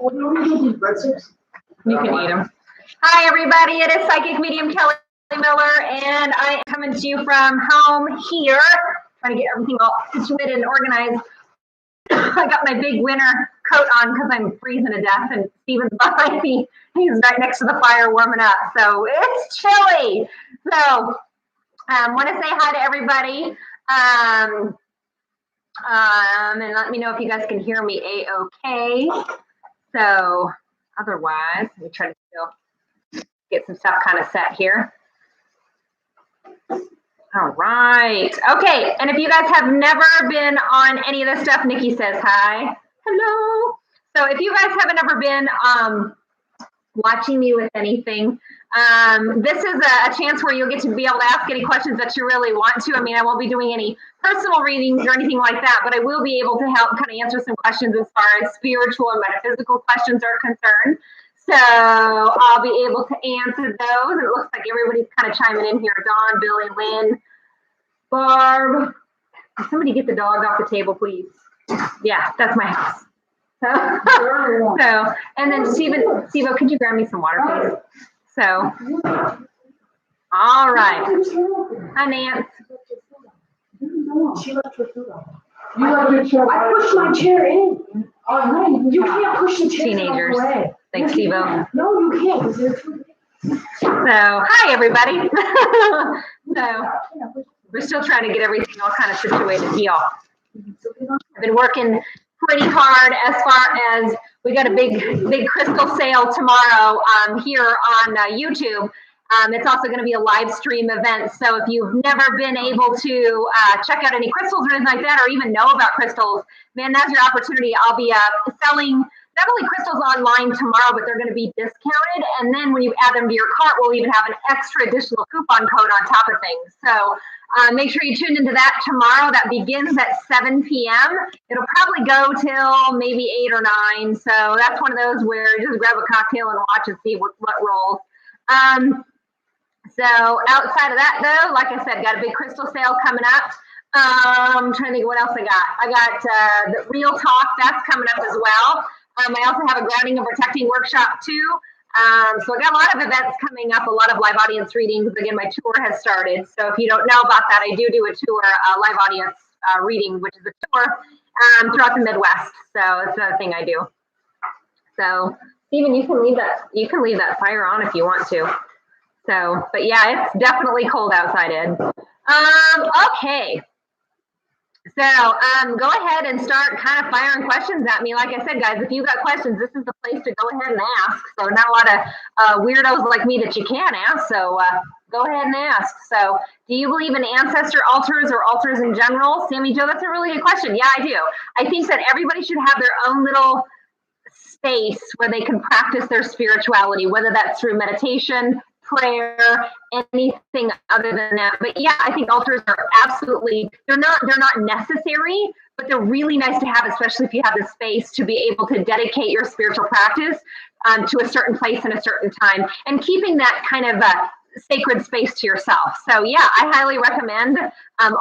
You can eat them. Hi, everybody. It is Psychic Medium Kelly Miller, and I am coming to you from home here, trying to get everything all situated and organized. I got my big winter coat on because I'm freezing to death, and Steven's behind me. He's right next to the fire warming up, so it's chilly. So want to say hi to everybody. And let me know if you guys can hear me a-okay. So otherwise, let me try to still get some stuff kind of set here. All right. Okay. And if you guys have never been on any of this stuff, Nikki says hi. Hello. So if you guys haven't ever been watching me with anything, this is a chance where you'll get to be able to ask any questions that you really want to. I mean, I won't be doing any personal readings or anything like that, but I will be able to help kind of answer some questions as far as spiritual and metaphysical questions are concerned. So I'll be able to answer those. It looks like everybody's kind of chiming in here. Dawn, Billy, Lynn, Barb. Can somebody get the dog off the table, please? Yeah, that's my house. So, and then Stevo, could you grab me some water, please? So, all right. Hi, Nance. She left her food on. You left your chair. I pushed my chair in. You can't push the chair Teenagers. away. Thanks, Stevo. No, you can't because they're too big. So, hi, everybody. So, we're still trying to get everything all kind of situated here. I've been working pretty hard as far as we got a big crystal sale tomorrow here on YouTube. It's also going to be a live stream event. So if you've never been able to check out any crystals or anything like that, or even know about crystals, man, that's your opportunity. I'll be selling not only crystals online tomorrow, but they're going to be discounted. And then when you add them to your cart, we'll even have an extra additional coupon code on top of things. So make sure you tune into that tomorrow. That begins at 7 p.m. It'll probably go till maybe 8 or 9. So that's one of those where you just grab a cocktail and watch and see what rolls. So outside of that, though, like I said, got a big crystal sale coming up. I'm trying to think what else I got. I got the Real Talk. That's coming up as well. I also have a grounding and protecting workshop, too. So I got a lot of events coming up, a lot of live audience readings. Again, my tour has started. So if you don't know about that, I do a tour, live audience reading, which is a tour throughout the Midwest. So it's another thing I do. So Stephen, you can leave that fire on if you want to. So, but yeah, it's definitely cold outside, Ed. Okay. So go ahead and start kind of firing questions at me. Like I said, guys, if you got questions, this is the place to go ahead and ask. So not a lot of weirdos like me that you can't ask. So go ahead and ask. So do you believe in ancestor altars or altars in general? Sammy Joe, that's a really good question. Yeah, I do. I think that everybody should have their own little space where they can practice their spirituality, whether that's through meditation, prayer, anything other than that. But yeah, I think altars are absolutely, they're not necessary, but they're really nice to have, especially if you have the space to be able to dedicate your spiritual practice to a certain place and a certain time, and keeping that kind of sacred space to yourself. So yeah, I highly recommend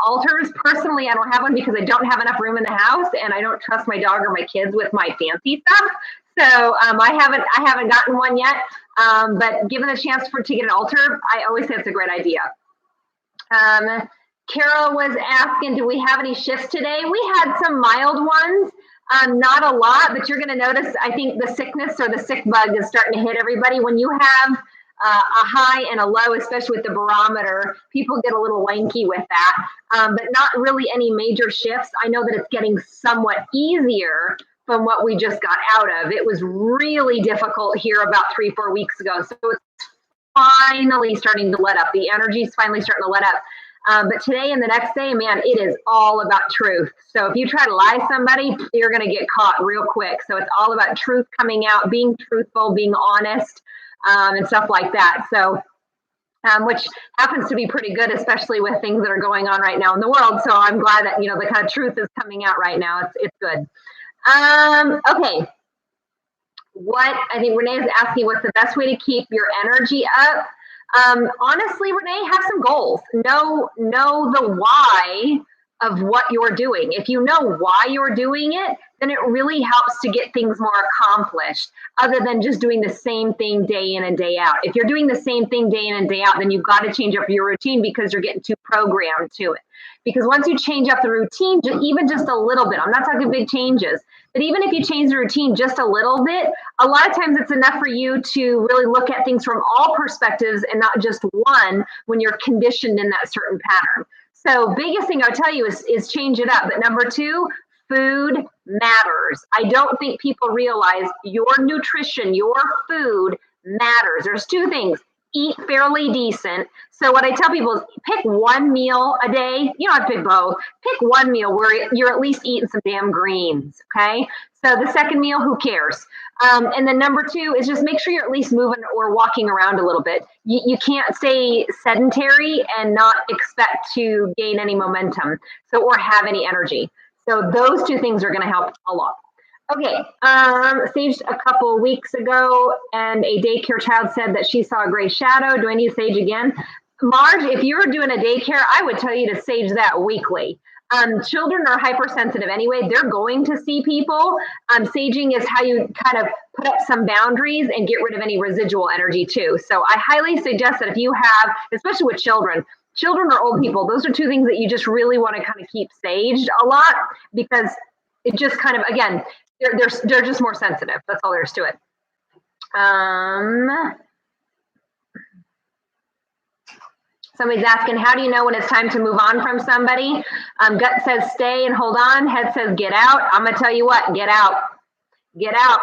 altars. Personally, I don't have one because I don't have enough room in the house, and I don't trust my dog or my kids with my fancy stuff. So I haven't gotten one yet. But given the chance to get an altar, I always say it's a great idea. Carol was asking, do we have any shifts today? We had some mild ones, not a lot, but you're going to notice, I think the sickness or the sick bug is starting to hit everybody. When you have a high and a low, especially with the barometer, people get a little lanky with that, but not really any major shifts. I know that it's getting somewhat easier from what we just got out of. It was really difficult here about 3-4 weeks ago. So it's finally starting to let up. The energy is finally starting to let up. But today and the next day, man, it is all about truth. So if you try to lie to somebody, you're going to get caught real quick. So it's all about truth coming out, being truthful, being honest, and stuff like that. So, which happens to be pretty good, especially with things that are going on right now in the world. So I'm glad that, the kind of truth is coming out right now. It's good. Okay. What I think Renee is asking, what's the best way to keep your energy up? Honestly, Renee, have some goals. Know the why of what you're doing. If you know why you're doing it, then it really helps to get things more accomplished, other than just doing the same thing day in and day out. If you're doing the same thing day in and day out, then you've got to change up your routine because you're getting too programmed to it. Because once you change up the routine, even just a little bit, I'm not talking big changes, but even if you change the routine just a little bit, a lot of times it's enough for you to really look at things from all perspectives and not just one when you're conditioned in that certain pattern. So biggest thing I would tell you is change it up. But number two, food matters. I don't think people realize your nutrition, your food matters. There's two things. Eat fairly decent. So what I tell people is pick one meal a day. You don't have to pick both. Pick one meal where you're at least eating some damn greens, okay? So the second meal, who cares? And then number two is just make sure you're at least moving or walking around a little bit. You can't stay sedentary and not expect to gain any momentum, or have any energy. So those two things are going to help a lot. Okay, Sage a couple weeks ago, and a daycare child said that she saw a gray shadow. Do I need Sage again? Marge, if you were doing a daycare, I would tell you to Sage that weekly. Children are hypersensitive anyway. They're going to see people. Saging is how you kind of put up some boundaries and get rid of any residual energy too. So I highly suggest that if you have, especially with children or old people, those are two things that you just really want to kind of keep saged a lot, because it just kind of, again, they're just more sensitive. That's all there is to it. Somebody's asking, how do you know when it's time to move on from somebody? Gut says stay and hold on. Head says get out. I'm going to tell you what, get out. Get out.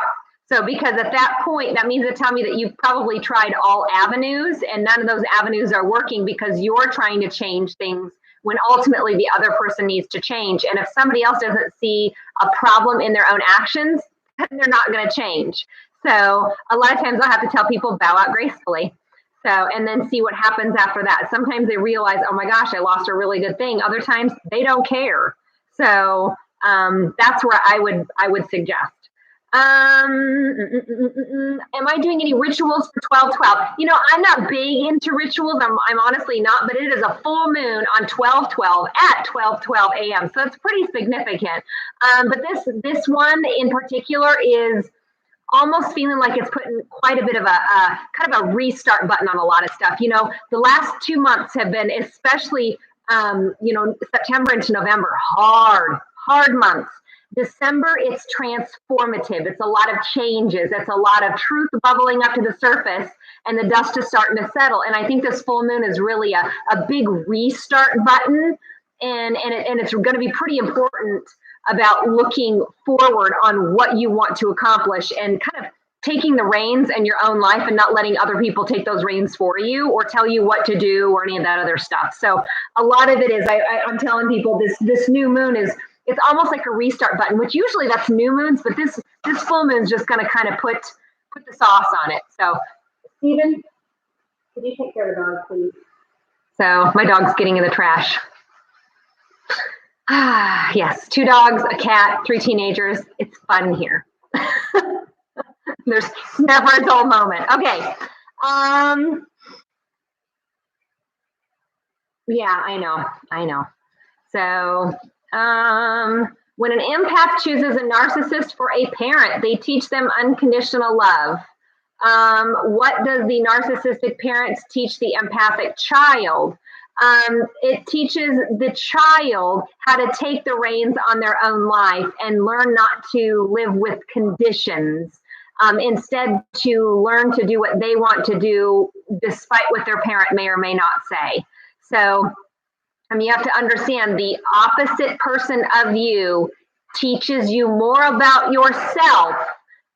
So because at that point, that means to tell me that you've probably tried all avenues and none of those avenues are working because you're trying to change things when ultimately the other person needs to change. And if somebody else doesn't see a problem in their own actions, then they're not going to change. So a lot of times I'll have to tell people bow out gracefully. So, and then see what happens after that. Sometimes they realize, oh my gosh, I lost a really good thing. Other times they don't care. So that's where I would suggest. Am I doing any rituals for 12/12? You know, I'm not big into rituals. I'm honestly not, but it is a full moon on 12/12 at 12:12 a.m. So it's pretty significant. But this one in particular is almost feeling like it's putting quite a bit of a kind of a restart button on a lot of stuff. You know, the last 2 months have been, especially, September into November, hard months. December, it's transformative. It's a lot of changes. It's a lot of truth bubbling up to the surface, and the dust is starting to settle. And I think this full moon is really a big restart button, and it's going to be pretty important about looking forward on what you want to accomplish and kind of taking the reins in your own life and not letting other people take those reins for you or tell you what to do or any of that other stuff. So a lot of it is, I'm telling people this new moon is, it's almost like a restart button, which usually that's new moons, but this full moon is just going to kind of put the sauce on it. So Stephen, could you take care of the dog, please? So my dog's getting in the trash. Yes, 2 dogs, a cat, 3 teenagers. It's fun here. There's never a dull moment. Okay. Yeah, I know. So, when an empath chooses a narcissist for a parent, they teach them unconditional love. What does the narcissistic parents teach the empathic child? It teaches the child how to take the reins on their own life and learn not to live with conditions. Instead, to learn to do what they want to do despite what their parent may or may not say. So you have to understand the opposite person of you teaches you more about yourself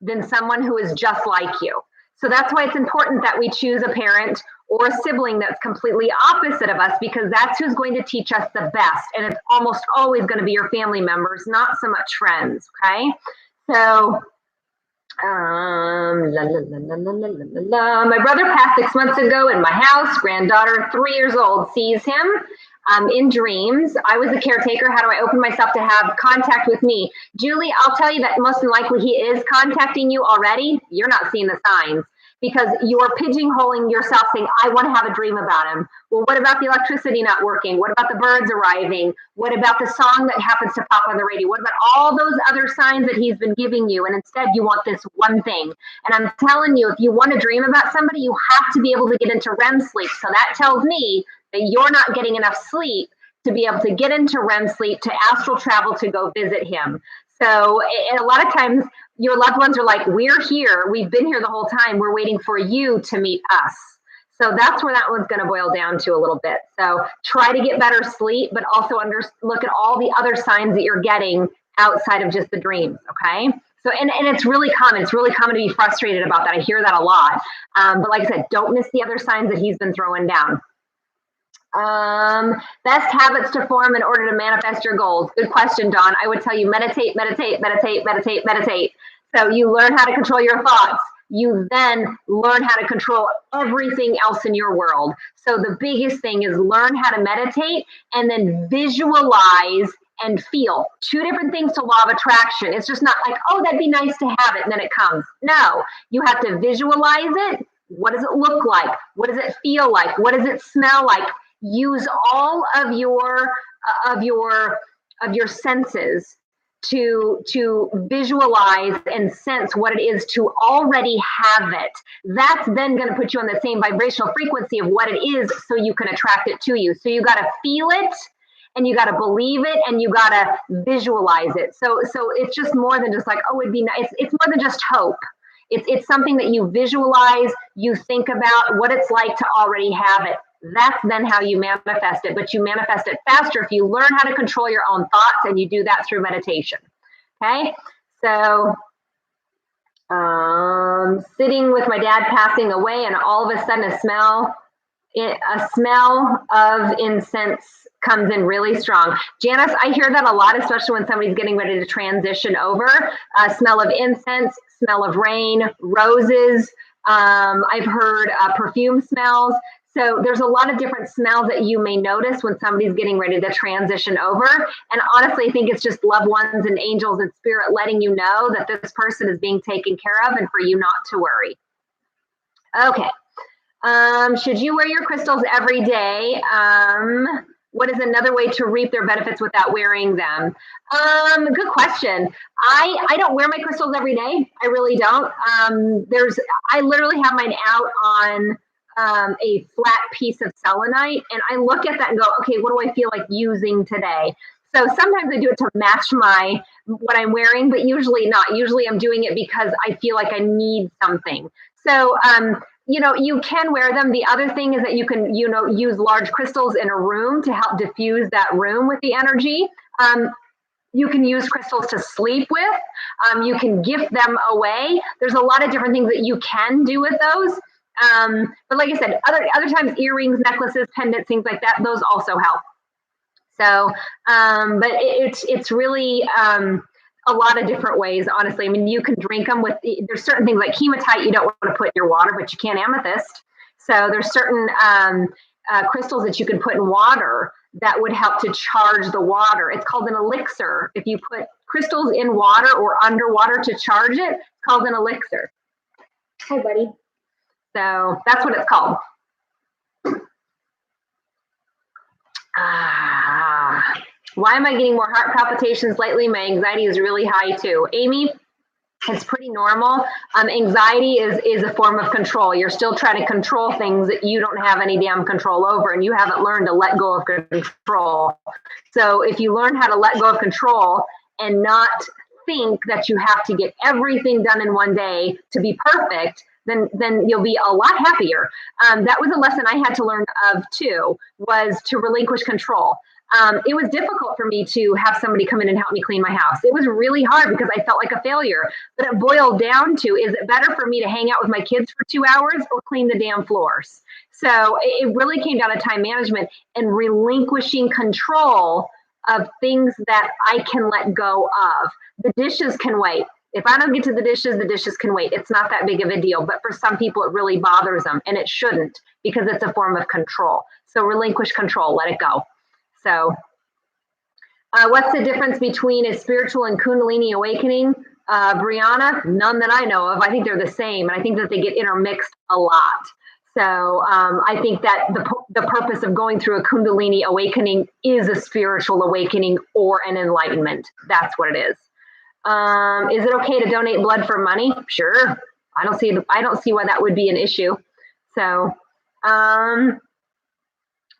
than someone who is just like you. So that's why it's important that we choose a parent or a sibling that's completely opposite of us, because that's who's going to teach us the best. And it's almost always going to be your family members, not so much friends, okay? So, my brother passed 6 months ago in my house. Granddaughter, 3 years old, sees him in dreams. I was a caretaker. How do I open myself to have contact with me? Julie, I'll tell you that most likely he is contacting you already. You're not seeing the signs. because you're pigeonholing yourself saying, I want to have a dream about him. Well, what about the electricity not working? What about the birds arriving? What about the song that happens to pop on the radio? What about all those other signs that he's been giving you? And instead you want this one thing. And I'm telling you, if you want to dream about somebody, you have to be able to get into REM sleep. So that tells me that you're not getting enough sleep to be able to get into REM sleep, to astral travel, to go visit him. So, and a lot of times your loved ones are like, we're here. We've been here the whole time. We're waiting for you to meet us. So that's where that one's going to boil down to a little bit. So try to get better sleep, but also look at all the other signs that you're getting outside of just the dreams. Okay. So, and it's really common. It's really common to be frustrated about that. I hear that a lot. But like I said, don't miss the other signs that he's been throwing down. Best habits to form in order to manifest your goals. Good question, Dawn. I would tell you meditate, meditate, meditate, meditate, meditate. So you learn how to control your thoughts. You then learn how to control everything else in your world. So the biggest thing is learn how to meditate and then visualize and feel. Two different things to law of attraction. It's just not like, oh, that'd be nice to have it, and then it comes. No, you have to visualize it. What does it look like? What does it feel like? What does it smell like? Use all of your senses to visualize and sense what it is to already have it. That's then going to put you on the same vibrational frequency of what it is, so you can attract it to you. So you got to feel it, and you got to believe it, and you got to visualize it. So it's just more than just like, oh, it'd be nice. It's more than just hope. It's something that you visualize, you think about what it's like to already have it. That's then how you manifest it, but you manifest it faster if you learn how to control your own thoughts, and you do that through meditation. Okay, so sitting with my dad passing away, and all of a sudden a smell of incense comes in really strong. Janice, I hear that a lot, especially when somebody's getting ready to transition over. Smell of incense, smell of rain, roses. I've heard perfume smells. So there's a lot of different smells that you may notice when somebody's getting ready to transition over. And honestly, I think it's just loved ones and angels and spirit letting you know that this person is being taken care of, and for you not to worry. Okay. Should you wear your crystals every day? What is another way to reap their benefits without wearing them? Good question. I don't wear my crystals every day. I really don't. I literally have mine out on a flat piece of selenite, and I look at that and go, okay, what do I feel like using today? So sometimes I do it to match what I'm wearing, but usually not. Usually I'm doing it because I feel like I need something. So, you can wear them. The other thing is that you can, use large crystals in a room to help diffuse that room with the energy. You can use crystals to sleep with. You can gift them away. There's a lot of different things that you can do with those. But like I said, other times, earrings, necklaces, pendants, things like that, those also help. So, but it's really a lot of different ways, honestly. I mean, you can drink them there's certain things like hematite you don't want to put in your water, but you can amethyst. So there's certain crystals that you can put in water that would help to charge the water. It's called an elixir. If you put crystals in water or underwater to charge it, it's called an elixir. Hi, buddy. So that's what it's called. Why am I getting more heart palpitations lately? My anxiety is really high too. Amy, it's pretty normal. Anxiety is a form of control. You're still trying to control things that you don't have any damn control over, and you haven't learned to let go of control. So if you learn how to let go of control and not think that you have to get everything done in one day to be perfect, then you'll be a lot happier. That was a lesson I had to learn of too, was to relinquish control. It was difficult for me to have somebody come in and help me clean my house. It was really hard because I felt like a failure. But it boiled down to, is it better for me to hang out with my kids for 2 hours or clean the damn floors? So it really came down to time management and relinquishing control of things that I can let go of. The dishes can wait. If I don't get to the dishes can wait. It's not that big of a deal. But for some people, it really bothers them, and it shouldn't, because it's a form of control. So relinquish control, let it go. So what's the difference between a spiritual and Kundalini awakening? Brianna, none that I know of. I think they're the same, and I think that they get intermixed a lot. So I think that the purpose of going through a Kundalini awakening is a spiritual awakening or an enlightenment. That's what it is. Is it okay to donate blood for money? Sure. I don't see why that would be an issue. So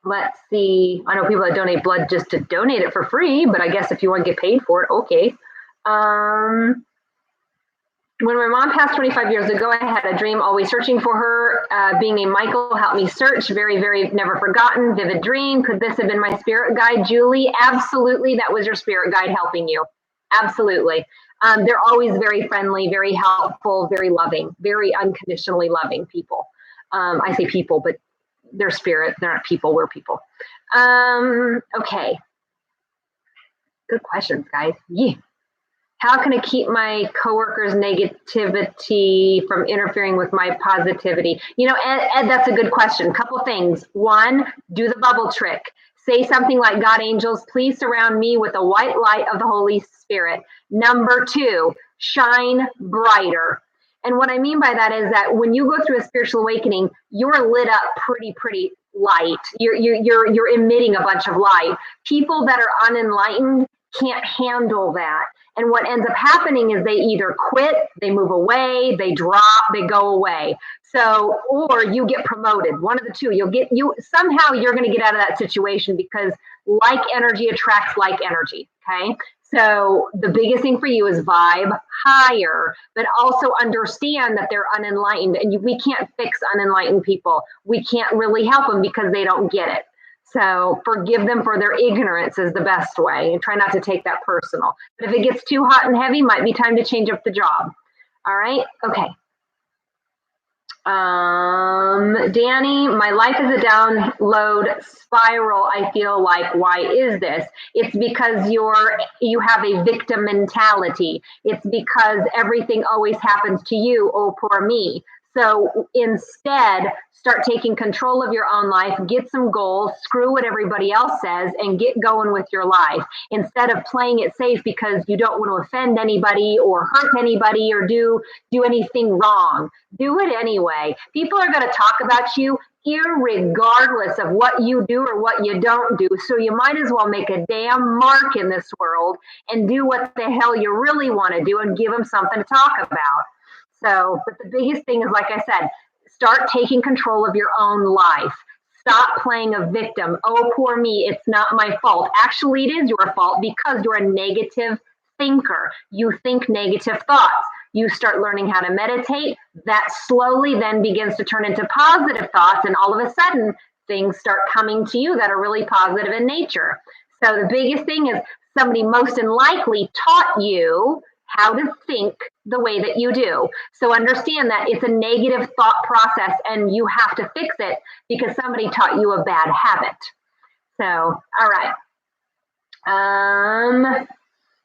let's see. I know people that donate blood just to donate it for free, but I guess if you want to get paid for it, okay. When my mom passed 25 years ago, I had a dream always searching for her. Being named Michael helped me search. Very, very never forgotten, vivid dream. Could this have been my spirit guide, Julie? Absolutely, that was your spirit guide helping you. Absolutely. They're always very friendly, very helpful, very loving, very unconditionally loving people. I say people, but they're spirit. They're not people. We're people. Okay. Good questions, guys. Yeah. How can I keep my coworkers' negativity from interfering with my positivity? You know, Ed, that's a good question. Couple things. One, do the bubble trick. Say something like, God, angels, please surround me with the white light of the Holy Spirit. Number two, shine brighter. And what I mean by that is that when you go through a spiritual awakening, you're lit up pretty light. You're emitting a bunch of light. People that are unenlightened can't handle that. And what ends up happening is they either quit, they move away, they drop, they go away. So, or you get promoted, one of the two. Somehow you're going to get out of that situation because like energy attracts like energy. Okay. So the biggest thing for you is vibe higher, but also understand that they're unenlightened, and we can't fix unenlightened people. We can't really help them because they don't get it. So forgive them for their ignorance is the best way, and try not to take that personal. But if it gets too hot and heavy, might be time to change up the job. All right. Okay. Danny, my life is a download spiral. I feel like, why is this? It's because you have a victim mentality. It's because everything always happens to you. Oh, poor me. So instead, start taking control of your own life, get some goals, screw what everybody else says, and get going with your life. Instead of playing it safe because you don't want to offend anybody or hurt anybody or do anything wrong. Do it anyway. People are going to talk about you irregardless of what you do or what you don't do. So you might as well make a damn mark in this world and do what the hell you really want to do and give them something to talk about. So, but the biggest thing is, like I said, start taking control of your own life. Stop playing a victim. Oh, poor me, it's not my fault. Actually, it is your fault because you're a negative thinker. You think negative thoughts. You start learning how to meditate. That slowly then begins to turn into positive thoughts. And all of a sudden, things start coming to you that are really positive in nature. So the biggest thing is somebody most unlikely taught you how to think the way that you do. So understand that it's a negative thought process and you have to fix it because somebody taught you a bad habit. So, all right.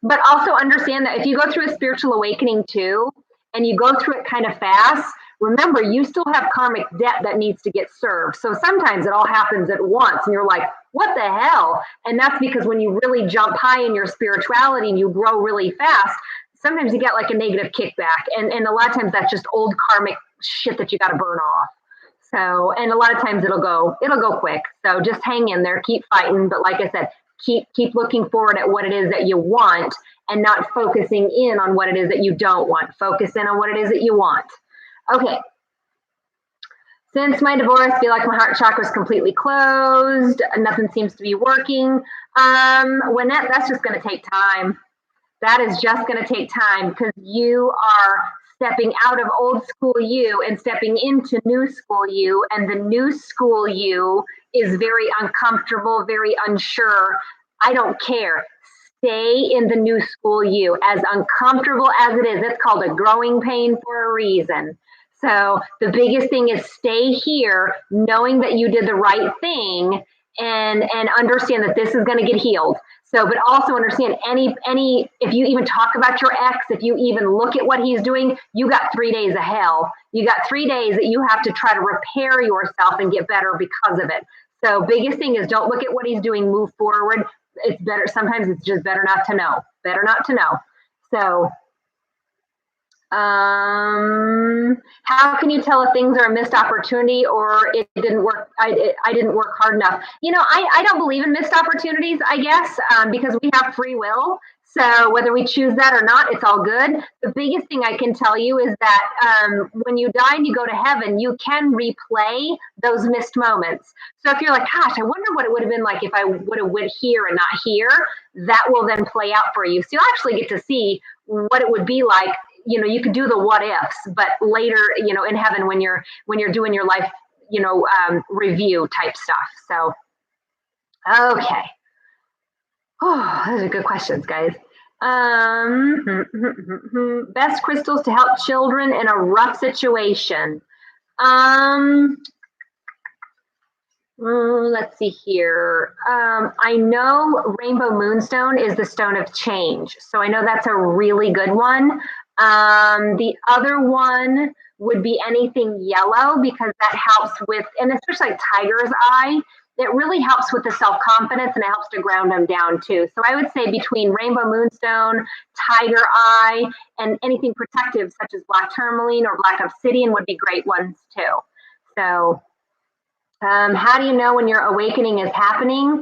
But also understand that if you go through a spiritual awakening too, and you go through it kind of fast, remember, you still have karmic debt that needs to get served. So sometimes it all happens at once and you're like, what the hell? And that's because when you really jump high in your spirituality and you grow really fast, sometimes you get like a negative kickback. And a lot of times that's just old karmic shit that you got to burn off. So, and a lot of times it'll go quick. So just hang in there, keep fighting. But like I said, keep looking forward at what it is that you want and not focusing in on what it is that you don't want. Focus in on what it is that you want. Okay. Since my divorce, I feel like my heart chakra is completely closed. Nothing seems to be working. That's just going to take time. That is just going to take time because you are stepping out of old school you and stepping into new school you. And the new school you is very uncomfortable, very unsure. I don't care. Stay in the new school you. As uncomfortable as it is, it's called a growing pain for a reason. So the biggest thing is stay here knowing that you did the right thing and understand that this is going to get healed. So, but also understand if you even talk about your ex, if you even look at what he's doing, you got 3 days of hell. You got 3 days that you have to try to repair yourself and get better because of it. So biggest thing is don't look at what he's doing, move forward. It's better. Sometimes it's just better not to know, So How can you tell if things are a missed opportunity or it didn't work? I didn't work hard enough. I don't believe in missed opportunities, I guess, because we have free will. So whether we choose that or not, it's all good. The biggest thing I can tell you is that when you die and you go to heaven, you can replay those missed moments. So if you're like, gosh, I wonder what it would have been like if I would have went here and not here, that will then play out for you. So you'll actually get to see what it would be like. You could do the what ifs, but later, in heaven when you're doing your life, review type stuff. So, okay. Oh, those are good questions, guys. Best crystals to help children in a rough situation. Let's see here. I know Rainbow Moonstone is the stone of change. So I know that's a really good one. The other one would be anything yellow because that helps with, and especially like tiger's eye, it really helps with the self-confidence and it helps to ground them down too. So I would say between Rainbow Moonstone, tiger eye, and anything protective such as black tourmaline or black obsidian would be great ones too. So how do you know when your awakening is happening?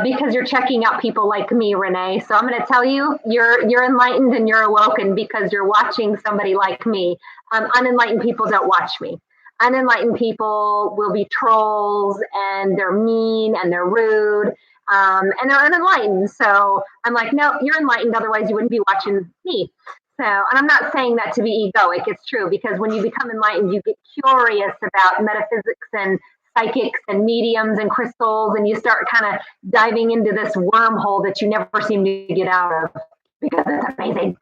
Because you're checking out people like me, Renee. So I'm going to tell you, you're enlightened and you're awoken because you're watching somebody like me. Unenlightened people don't watch me. Unenlightened people will be trolls and they're mean and they're rude and they're unenlightened. So I'm like, no, you're enlightened. Otherwise, you wouldn't be watching me. So, and I'm not saying that to be egoic. It's true because when you become enlightened, you get curious about metaphysics and psychics and mediums and crystals, and you start kind of diving into this wormhole that you never seem to get out of because it's amazing.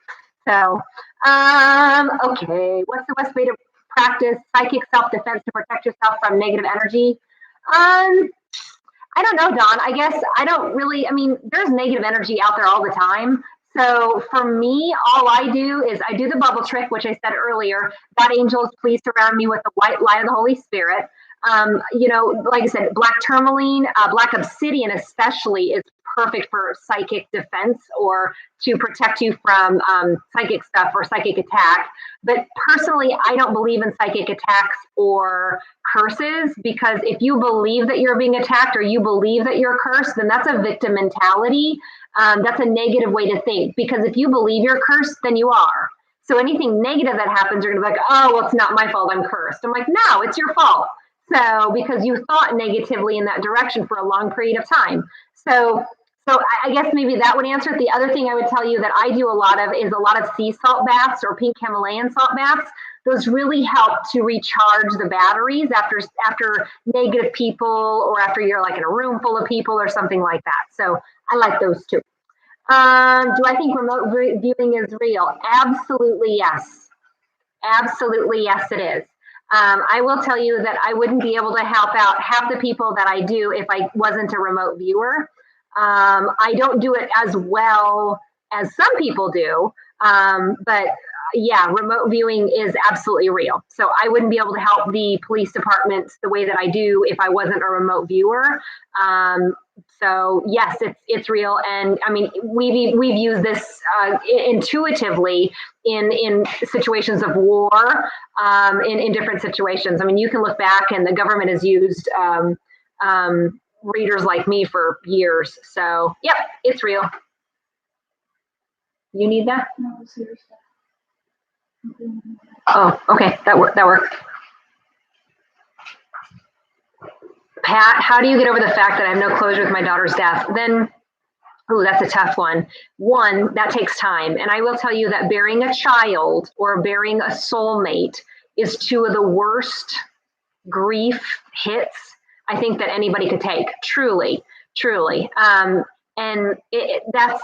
So, okay, what's the best way to practice psychic self-defense to protect yourself from negative energy? I don't know, Dawn. I guess I don't really, there's negative energy out there all the time. So for me, all I do is I do the bubble trick, which I said earlier. God, angels, please surround me with the white light of the Holy Spirit. Like I said, black tourmaline, black obsidian especially is perfect for psychic defense or to protect you from psychic stuff or psychic attack. But personally, I don't believe in psychic attacks or curses because if you believe that you're being attacked or you believe that you're cursed, then that's a victim mentality. That's a negative way to think because if you believe you're cursed, then you are. So anything negative that happens, you're going to be like, oh, well, it's not my fault, I'm cursed. I'm like, no, it's your fault. So because you thought negatively in that direction for a long period of time. So I guess maybe that would answer it. The other thing I would tell you that I do a lot of is a lot of sea salt baths or pink Himalayan salt baths. Those really help to recharge the batteries after negative people or after you're like in a room full of people or something like that. So I like those too. Do I think remote viewing is real? Absolutely yes. Absolutely yes, it is. I will tell you that I wouldn't be able to help out half the people that I do if I wasn't a remote viewer. I don't do it as well as some people do, but yeah, remote viewing is absolutely real. So I wouldn't be able to help the police departments the way that I do if I wasn't a remote viewer. So yes, it's real, and we've used this intuitively in situations of war, in different situations. You can look back, and the government has used readers like me for years. So yep, it's real. You need that? No, seriously. Oh, okay, that worked. Pat, how do you get over the fact that I have no closure with my daughter's death? Then, that's a tough one. One, that takes time. And I will tell you that burying a child or burying a soulmate is two of the worst grief hits I think that anybody could take, truly. And that's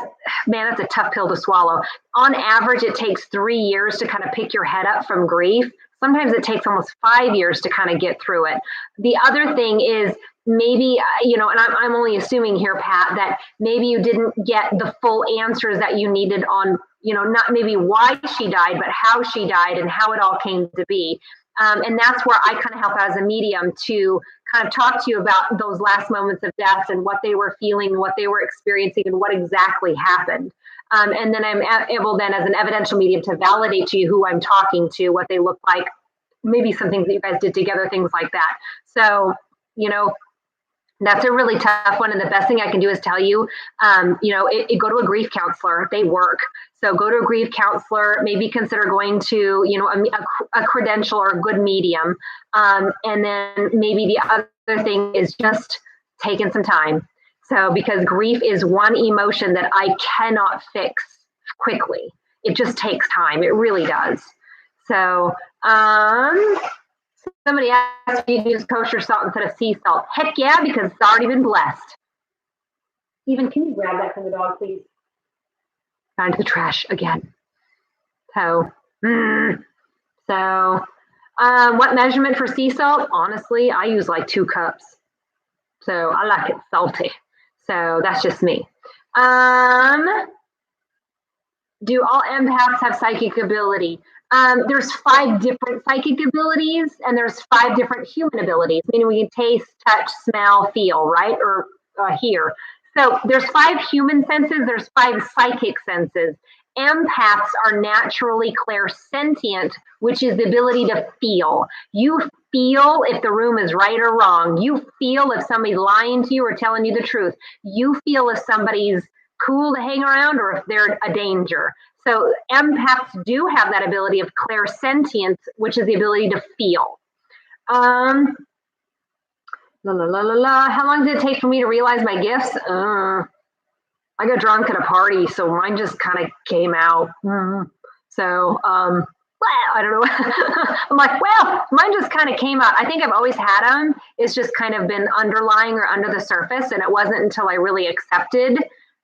a tough pill to swallow. On average, it takes 3 years to kind of pick your head up from grief. Sometimes it takes almost 5 years to kind of get through it. The other thing is maybe, and I'm only assuming here, Pat, that maybe you didn't get the full answers that you needed on, not maybe why she died, but how she died and how it all came to be. And that's where I kind of help as a medium to kind of talk to you about those last moments of death and what they were feeling, what they were experiencing, and what exactly happened. And then I'm able then as an evidential medium to validate to you who I'm talking to, what they look like, maybe some things that you guys did together, things like that. So, you know, that's a really tough one. And the best thing I can do is tell you, you know, go to a grief counselor. They work. So go to a grief counselor, maybe consider going to, you know, a credential or a good medium. And then maybe the other thing is just taking some time. So because grief is one emotion that I cannot fix quickly. It just takes time. It really does. So, somebody asked if you use kosher salt instead of sea salt. Heck yeah, because it's already been blessed. Stephen, can you grab that from the dog, please? Down to the trash again. So, what measurement for sea salt? Honestly, I use like 2 cups. So I like it salty. So that's just me. Do all empaths have psychic ability? There's 5 different psychic abilities, and there's 5 different human abilities, meaning we can taste, touch, smell, feel, right? Or hear. So there's 5 human senses, there's 5 psychic senses. Empaths are naturally clairsentient, which is the ability to feel. You feel if the room is right or wrong. You feel if somebody's lying to you or telling you the truth. You feel if somebody's cool to hang around or if they're a danger. So empaths do have that ability of clairsentience, which is the ability to feel. How long did it take for me to realize my gifts? I got drunk at a party, so mine just kind of came out. So, well, I don't know. I'm like, well, mine just kind of came out. I think I've always had them. It's just kind of been underlying or under the surface. And it wasn't until I really accepted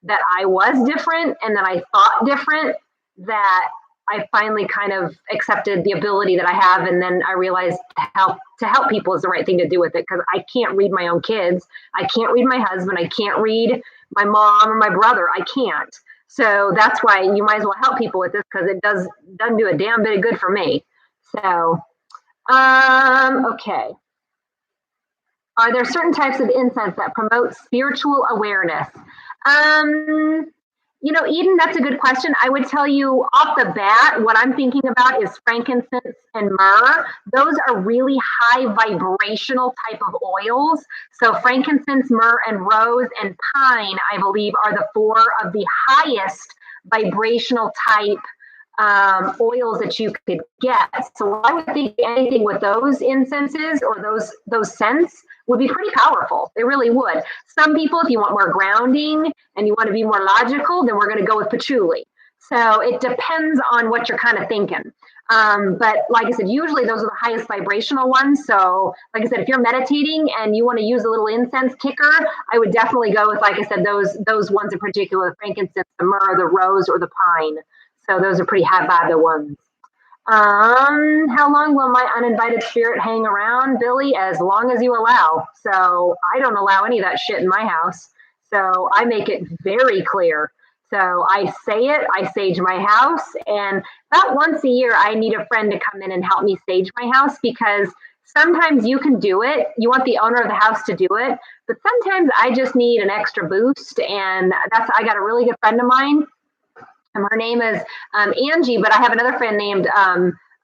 that I was different and that I thought different that I finally kind of accepted the ability that I have. And then I realized to help people is the right thing to do with it, because I can't read my own kids. I can't read my husband. I can't read my mom or my brother. I can't. So that's why you might as well help people with this, because it doesn't do a damn bit of good for me. So, okay. Are there certain types of incense that promote spiritual awareness? You know, Eden, that's a good question. I would tell you off the bat, what I'm thinking about is frankincense and myrrh. Those are really high vibrational type of oils. So frankincense, myrrh, and rose and pine, I believe, are the 4 of the highest vibrational type oils that you could get. So I would think anything with those incenses or those scents would be pretty powerful. They really would. Some people, if you want more grounding and you want to be more logical, then we're going to go with patchouli. So it depends on what you're kind of thinking. But like I said, usually those are the highest vibrational ones. So like I said, if you're meditating and you want to use a little incense kicker, I would definitely go with, like I said, those ones in particular, the frankincense, the myrrh, the rose, or the pine. So those are pretty high vibe ones. How long will my uninvited spirit hang around, Billy? As long as you allow. So I don't allow any of that shit in my house. So I make it very clear. So I say it, I sage my house, and about once a year, I need a friend to come in and help me sage my house, because sometimes you can do it. You want the owner of the house to do it, but sometimes I just need an extra boost. And I got a really good friend of mine. Her name is Angie, but I have another friend named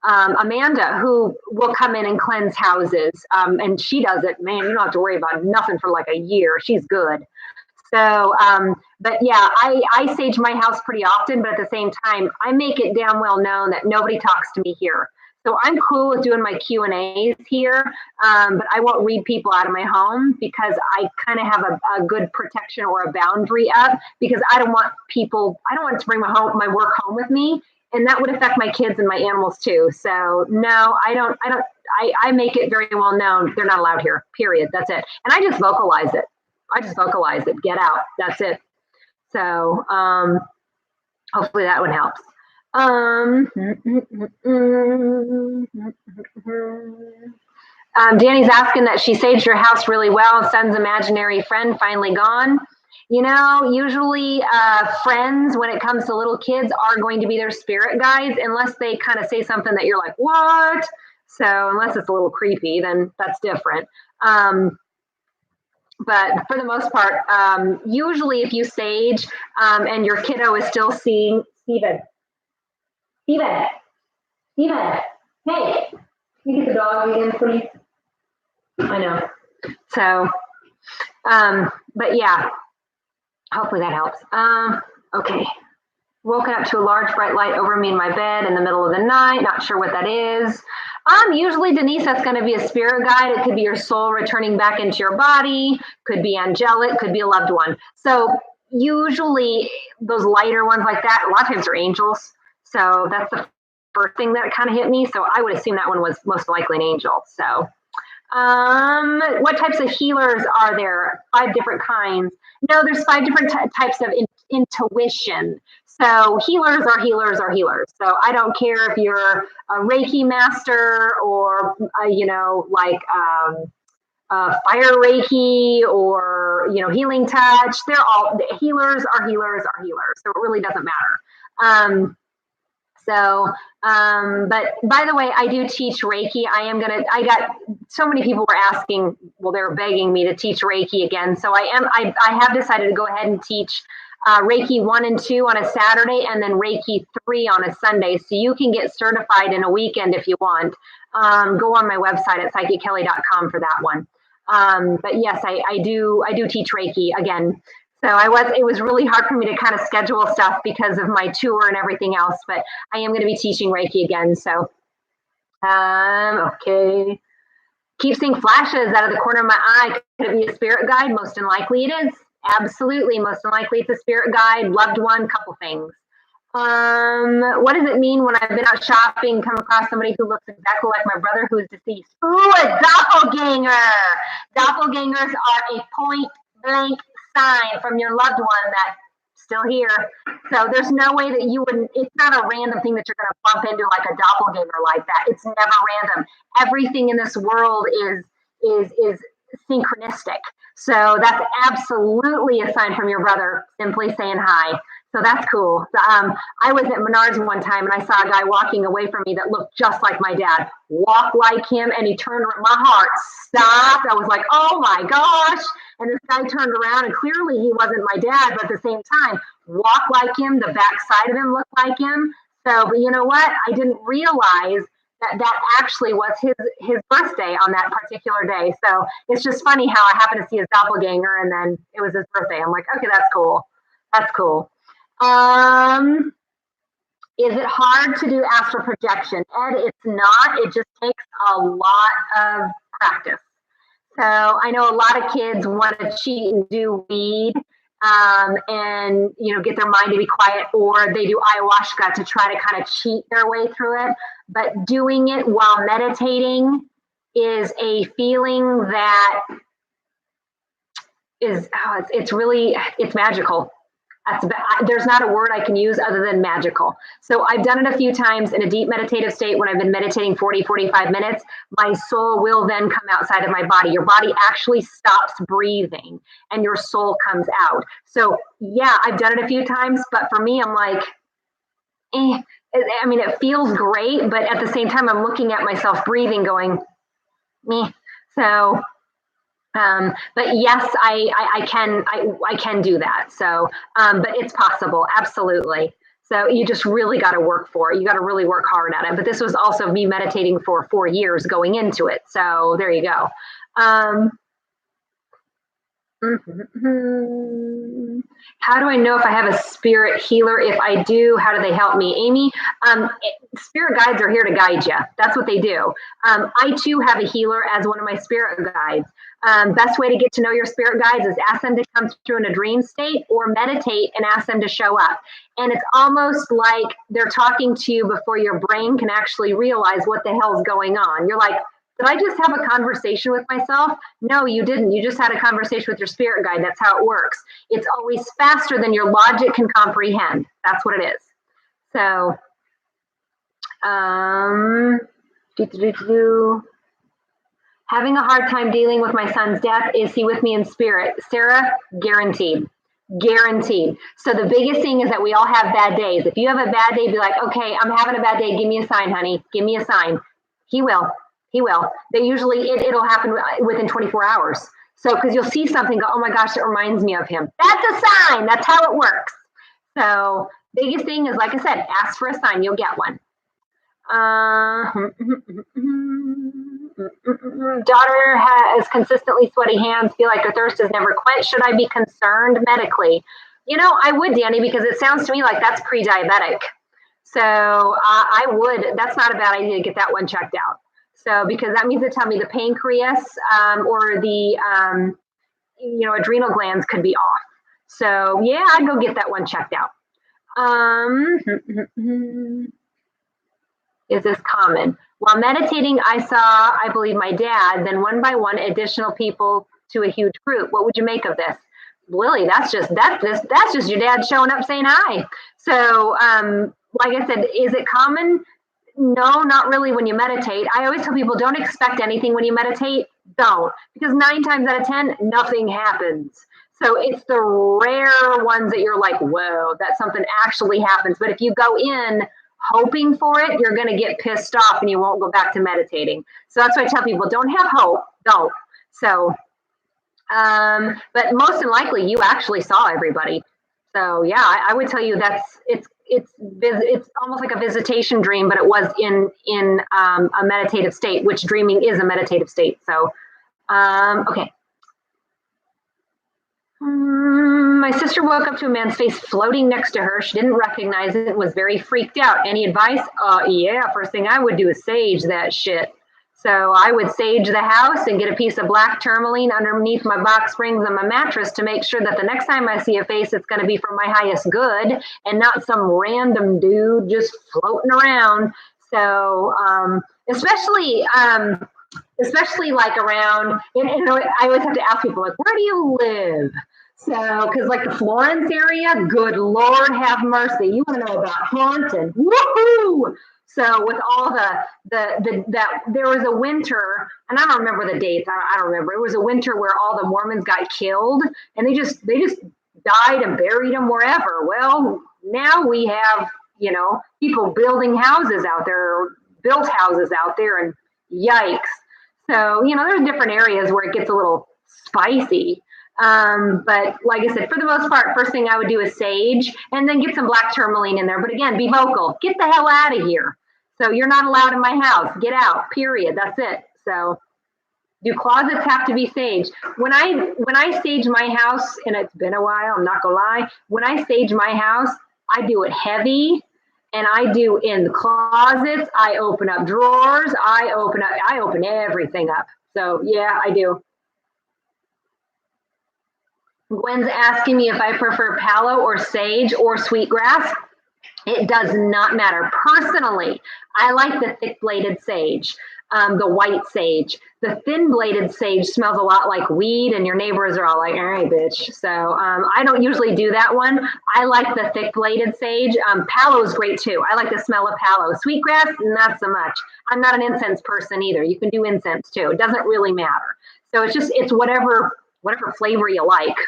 Amanda who will come in and cleanse houses. And she does it, man, you don't have to worry about nothing for like a year. She's good. So, but yeah, I sage my house pretty often, but at the same time, I make it damn well known that nobody talks to me here. So I'm cool with doing my Q&As here, but I won't read people out of my home, because I kind of have a good protection or a boundary up, because I don't want to bring my work home with me, and that would affect my kids and my animals too. So no, I make it very well known they're not allowed here, period. That's it. And I just vocalize it. Get out. That's it. So hopefully that one helps. Danny's asking that she saged her house really well. Son's imaginary friend finally gone. You know, usually friends, when it comes to little kids, are going to be their spirit guides, unless they kind of say something that you're like, what? So unless it's a little creepy, then that's different. But for the most part, usually if you sage and your kiddo is still seeing, Steven, hey, can you get the dog again, please? I know. So, but yeah, hopefully that helps. Okay. Woken up to a large bright light over me in my bed in the middle of the night. Not sure what that is. Usually, Denise, that's going to be a spirit guide. It could be your soul returning back into your body. Could be angelic. Could be a loved one. So usually those lighter ones like that, a lot of times are angels. So that's the first thing that kind of hit me. So I would assume that one was most likely an angel. So what types of healers are there? 5 different kinds. No, there's 5 different types of intuition. So healers are healers are healers. So I don't care if you're a Reiki master or, like fire Reiki or, healing touch. They're all healers are healers are healers. So it really doesn't matter. But by the way, I do teach Reiki. I got so many people were asking, well, they're begging me to teach Reiki again. So I have decided to go ahead and teach Reiki 1 and 2 on a Saturday and then Reiki 3 on a Sunday. So you can get certified in a weekend if you want. Go on my website at psychickelly.com for that one. But yes, I do teach Reiki again. So it was really hard for me to kind of schedule stuff because of my tour and everything else, but I am going to be teaching Reiki again. So, okay. Keep seeing flashes out of the corner of my eye. Could it be a spirit guide? Most unlikely it is. Absolutely. Most unlikely it's a spirit guide, loved one, couple things. What does it mean when I've been out shopping, come across somebody who looks exactly like my brother who is deceased? Ooh, a doppelganger. Doppelgangers are a point blank sign from your loved one that's still here. So there's no way that you wouldn't, it's not a random thing that you're going to bump into like a doppelganger like that. It's never random. Everything in this world is synchronistic. So that's absolutely a sign from your brother simply saying hi. So that's cool. I was at Menards one time and I saw a guy walking away from me that looked just like my dad. Walk like him, and he turned around. My heart stopped. I was like, oh my gosh. And this guy turned around and clearly he wasn't my dad, but at the same time, walk like him, the back side of him looked like him. So, but you know what? I didn't realize that actually was his birthday on that particular day. So it's just funny how I happened to see his doppelganger and then it was his birthday. I'm like, okay, that's cool. That's cool. Is it hard to do astral projection? Ed, it's not. It just takes a lot of practice. So I know a lot of kids want to cheat and do weed and, get their mind to be quiet, or they do ayahuasca to try to kind of cheat their way through it. But doing it while meditating is a feeling that is, it's magical. There's not a word I can use other than magical. So I've done it a few times in a deep meditative state when I've been meditating 40, 45 minutes. My soul will then come outside of my body. Your body actually stops breathing and your soul comes out. So yeah, I've done it a few times, but for me, I'm like, it feels great, but at the same time, I'm looking at myself breathing going, meh. So but yes, I can do that. So, but it's possible. Absolutely. So you just really got to work for it. You got to really work hard at it. But this was also me meditating for 4 years going into it. So there you go. How do I know if I have a spirit healer? If I do, how do they help me? Amy, spirit guides are here to guide you. That's what they do. I too have a healer as one of my spirit guides. Best way to get to know your spirit guides is ask them to come through in a dream state or meditate and ask them to show up. And it's almost like they're talking to you before your brain can actually realize what the hell's going on. You're like, did I just have a conversation with myself? No, you didn't. You just had a conversation with your spirit guide. That's how it works. It's always faster than your logic can comprehend. That's what it is. So, having a hard time dealing with my son's death. Is he with me in spirit? Sarah, guaranteed. Guaranteed. So the biggest thing is that we all have bad days. If you have a bad day, be like, okay, I'm having a bad day. Give me a sign, honey. Give me a sign. He will. He will. They usually, it'll happen within 24 hours. So, because you'll see something, go, oh my gosh, it reminds me of him. That's a sign. That's how it works. So, biggest thing is, like I said, ask for a sign. You'll get one. Daughter has consistently sweaty hands, feel like her thirst is never quenched. Should I be concerned medically? You know, I would, Danny, because it sounds to me like that's pre-diabetic. So I would, that's not a bad idea to get that one checked out. So, because that means to tell me the pancreas or the, adrenal glands could be off. So yeah, I'd go get that one checked out. Is this common? While meditating, I believe my dad, then one by one additional people to a huge group. What would you make of this? Lily, that's just your dad showing up saying hi. So, like I said, is it common? No, not really when you meditate. I always tell people, don't expect anything when you meditate. Don't, because 9 times out of 10, nothing happens. So it's the rare ones that you're like, whoa, that something actually happens. But if you go in hoping for it, you're going to get pissed off and you won't go back to meditating. So that's why I tell people, don't have hope. Don't. So, but most than likely you actually saw everybody. So yeah, I would tell you it's almost like a visitation dream, but it was in a meditative state, which dreaming is a meditative state. So, okay. My sister woke up to a man's face floating next to her. She didn't recognize it and was very freaked out. Any advice? Yeah, first thing I would do is sage that shit. So I would sage the house and get a piece of black tourmaline underneath my box springs and my mattress to make sure that the next time I see a face, it's going to be for my highest good and not some random dude just floating around. So especially like around, and I always have to ask people, like, where do you live? So, because like the Florence area, good Lord have mercy. You want to know about haunting? Woohoo! So with all that there was a winter, and I don't remember the dates. I don't remember. It was a winter where all the Mormons got killed, and they just died and buried them wherever. Well, now we have people building houses out there, built houses out there, and yikes. So there's different areas where it gets a little spicy. But like I said, for the most part, first thing I would do is sage and then get some black tourmaline in there. But again, be vocal. Get the hell out of here. So you're not allowed in my house. Get out, period. That's it. So do closets have to be saged? When I sage my house, and it's been a while, I'm not gonna lie, when I sage my house, I do it heavy. And I do in the closets, I open up drawers, I open everything up. So yeah, I do. Gwen's asking me if I prefer Palo or sage or sweetgrass. It does not matter. Personally, I like the thick-bladed sage, the white sage. The thin-bladed sage smells a lot like weed, and your neighbors are all like, all right, bitch. So I don't usually do that one. I like the thick-bladed sage. Palo is great, too. I like the smell of Palo. Sweetgrass, not so much. I'm not an incense person either. You can do incense, too. It doesn't really matter. So it's whatever flavor you like.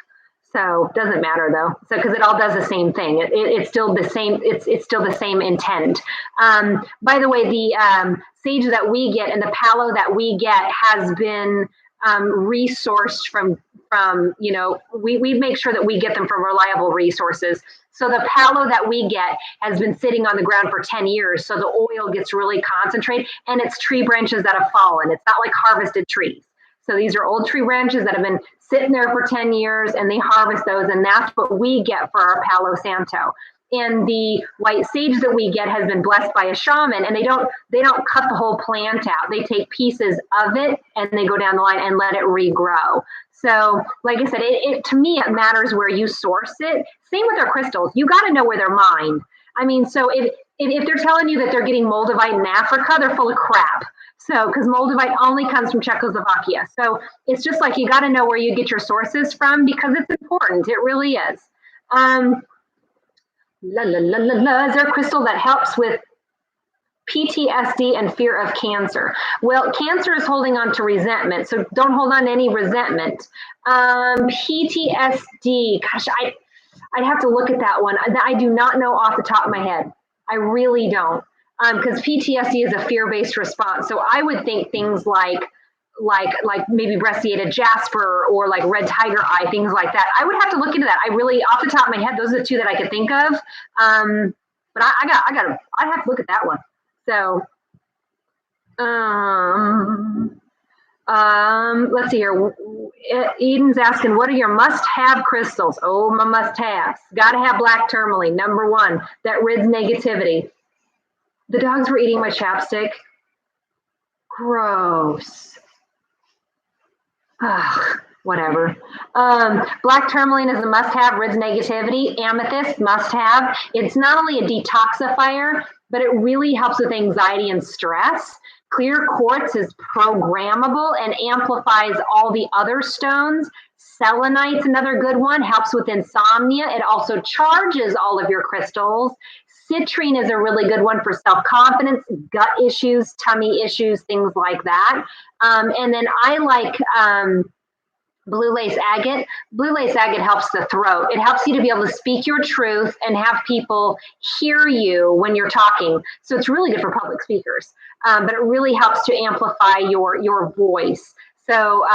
So it doesn't matter though. So because it all does the same thing. It's still the same. It's still the same intent. By the way, the sage that we get and the Palo that we get has been resourced from we make sure that we get them from reliable resources. So the Palo that we get has been sitting on the ground for 10 years. So the oil gets really concentrated, and it's tree branches that have fallen. It's not like harvested trees. So these are old tree branches that have been sitting there for 10 years, and they harvest those, and that's what we get for our Palo Santo. And the white sage that we get has been blessed by a shaman, and they don't cut the whole plant out. They take pieces of it and they go down the line and let it regrow. So like I said, to me, it matters where you source it. Same with our crystals. You got to know where they're mined. I mean, so if they're telling you that they're getting moldavite in Africa, they're full of crap. So, because moldavite only comes from Czechoslovakia. So it's just like you got to know where you get your sources from because it's important. It really is. Is there a crystal that helps with PTSD and fear of cancer? Well, cancer is holding on to resentment. So don't hold on to any resentment. PTSD, gosh, I'd have to look at that one. I do not know off the top of my head. I really don't. Because PTSD is a fear-based response. So I would think things like like maybe brecciated jasper or like red tiger eye, things like that. I would have to look into that. I really, off the top of my head, those are the two that I could think of. But I have to look at that one. So, let's see here. Eden's asking, what are your must-have crystals? Oh, my must-haves. Got to have black tourmaline, number one. That rids negativity. The dogs were eating my chapstick. Gross. Ugh, whatever. Black tourmaline is a must-have, rids negativity. Amethyst, must-have. It's not only a detoxifier, but it really helps with anxiety and stress. Clear quartz is programmable and amplifies all the other stones. Selenite's another good one, helps with insomnia. It also charges all of your crystals. Citrine is a really good one for self-confidence, gut issues, tummy issues, things like that. And then I like blue lace agate. Blue lace agate helps the throat. It helps you to be able to speak your truth and have people hear you when you're talking. So it's really good for public speakers, but it really helps to amplify your voice. So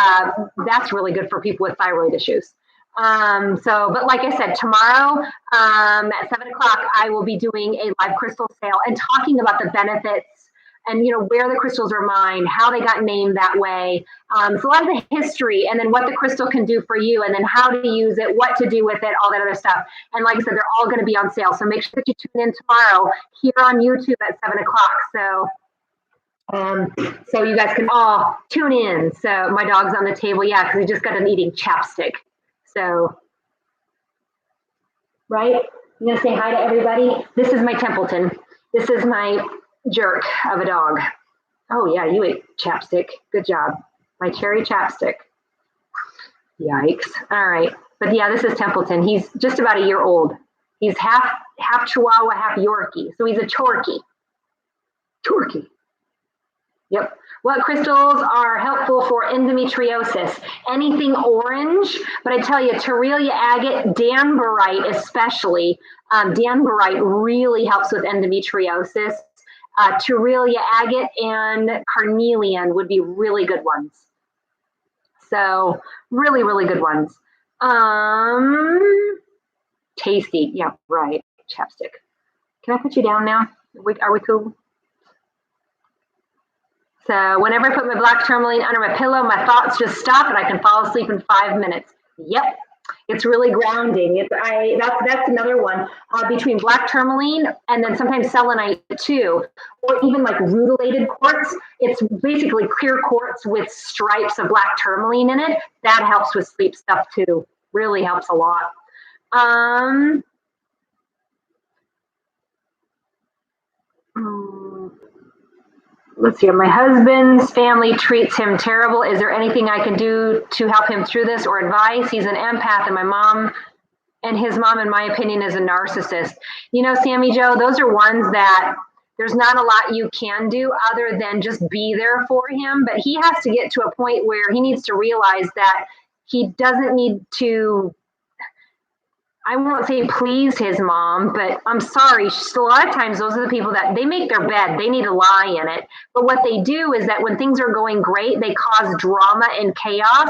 that's really good for people with thyroid issues. But like I said, tomorrow at 7 o'clock, I will be doing a live crystal sale and talking about the benefits and, you know, where the crystals are mined, how they got named that way. So a lot of the history and then what the crystal can do for you and then how to use it, what to do with it, all that other stuff. And like I said, they're all going to be on sale. So make sure that you tune in tomorrow here on YouTube at 7 o'clock. So you guys can all tune in. So my dog's on the table. Yeah, because he just got done eating chapstick. So, right? I'm going to say hi to everybody. This is my Templeton. This is my jerk of a dog. Oh, yeah, you ate chapstick. Good job. My cherry chapstick. Yikes. All right. But yeah, this is Templeton. He's just about a year old. He's half Chihuahua, half Yorkie. So he's a Chorkie. Chorkie. Yep. What crystals are helpful for endometriosis? Anything orange, but I tell you, Terrelia agate, danburite especially. Danburite really helps with endometriosis. Terrelia agate and carnelian would be really good ones. So really, really good ones. Tasty. Yeah, right. Chapstick. Can I put you down now? Are we cool? So whenever I put my black tourmaline under my pillow, my thoughts just stop and I can fall asleep in 5 minutes. Yep, it's really grounding. That's another one. Between black tourmaline and then sometimes selenite too, or even like rutilated quartz. It's basically clear quartz with stripes of black tourmaline in it. That helps with sleep stuff too. Really helps a lot. Let's see, my husband's family treats him terrible. Is there anything I can do to help him through this or advice? He's an empath and his mom, in my opinion, is a narcissist. You know, Sammy Joe, those are ones that there's not a lot you can do other than just be there for him. But he has to get to a point where he needs to realize that he doesn't need to, I won't say please his mom, but I'm sorry. A lot of times those are the people that they make their bed. They need to lie in it. But what they do is that when things are going great, they cause drama and chaos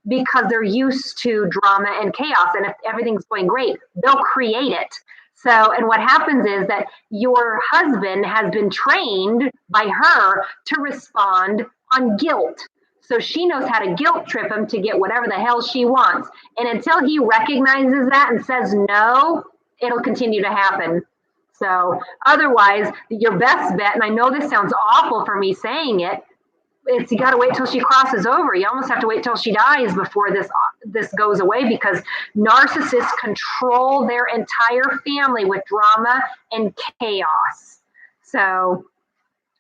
because they're used to drama and chaos. And if everything's going great, they'll create it. So, and what happens is that your husband has been trained by her to respond on guilt. So she knows how to guilt trip him to get whatever the hell she wants. And until he recognizes that and says no, it'll continue to happen. So otherwise, your best bet, and I know this sounds awful for me saying it, it's you got to wait till she crosses over. You almost have to wait till she dies before this goes away because narcissists control their entire family with drama and chaos. So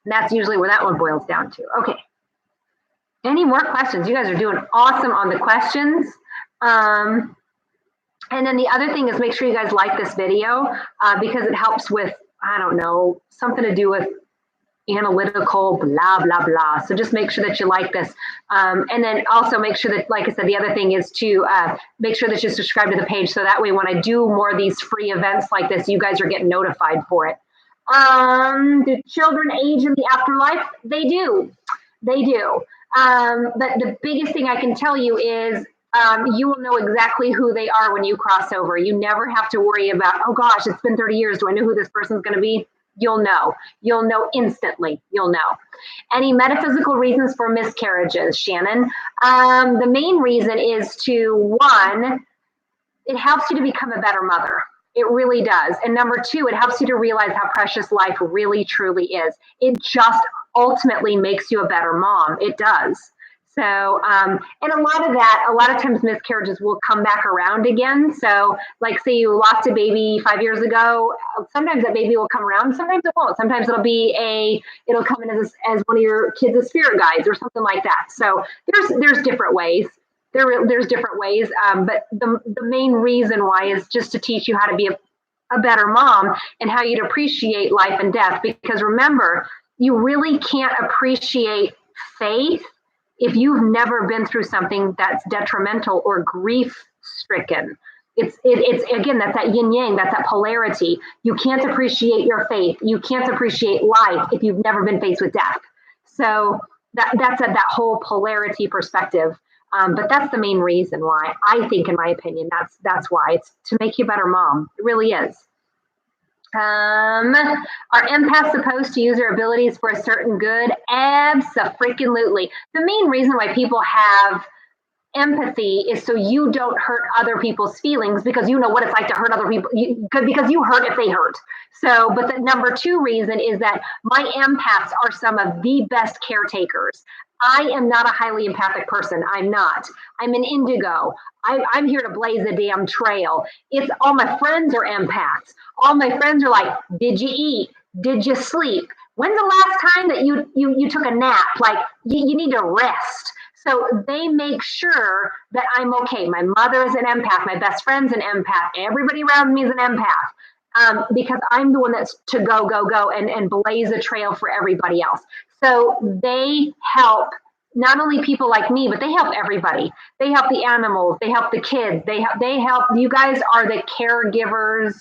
that's usually where that one boils down to. Okay. Any more questions? You guys are doing awesome on the questions. And then the other thing is make sure you guys like this video because it helps with, I don't know, something to do with analytical, blah, blah, blah. So just make sure that you like this. And then also make sure that, like I said, the other thing is to make sure that you subscribe to the page. So that way, when I do more of these free events like this, you guys are getting notified for it. Do children age in the afterlife? They do. They do. But the biggest thing I can tell you is you will know exactly who they are when you cross over. You never have to worry about, oh gosh, it's been 30 years. Do I know who this person's going to be? You'll know. You'll know instantly. You'll know. Any metaphysical reasons for miscarriages, Shannon? The main reason is to, one, it helps you to become a better mother. It really does. And number two, it helps you to realize how precious life really, truly is. It just ultimately makes you a better mom. It does. So, and a lot of times miscarriages will come back around again. So like say you lost a baby 5 years ago, sometimes that baby will come around, sometimes it won't. Sometimes it'll come in as one of your kids' spirit guides or something like that. So there's different ways. There's different ways, but the main reason why is just to teach you how to be a better mom and how you'd appreciate life and death. Because remember, you really can't appreciate faith if you've never been through something that's detrimental or grief-stricken. It's again, that's that yin yang, that's that polarity. You can't appreciate your faith. You can't appreciate life if you've never been faced with death. So that's that whole polarity perspective. But that's the main reason why I think, in my opinion, that's why it's to make you a better mom. It really is. Are empaths supposed to use their abilities for a certain good? Abso-freaking-lutely. The main reason why people have empathy is so you don't hurt other people's feelings, because you know what it's like to hurt other people, because you hurt if they hurt. So, but the number two reason is that my empaths are some of the best caretakers. I am not a highly empathic person. I'm not. I'm an indigo. I'm here to blaze a damn trail. It's all my friends are empaths. All my friends are like, did you eat? Did you sleep? When's the last time that you took a nap? Like you need to rest. So they make sure that I'm okay. My mother is an empath. My best friend's an empath. Everybody around me is an empath. Because I'm the one that's to go and blaze a trail for everybody else. So they help not only people like me, but they help everybody. They help the animals. They help the kids. They help. You guys are the caregivers,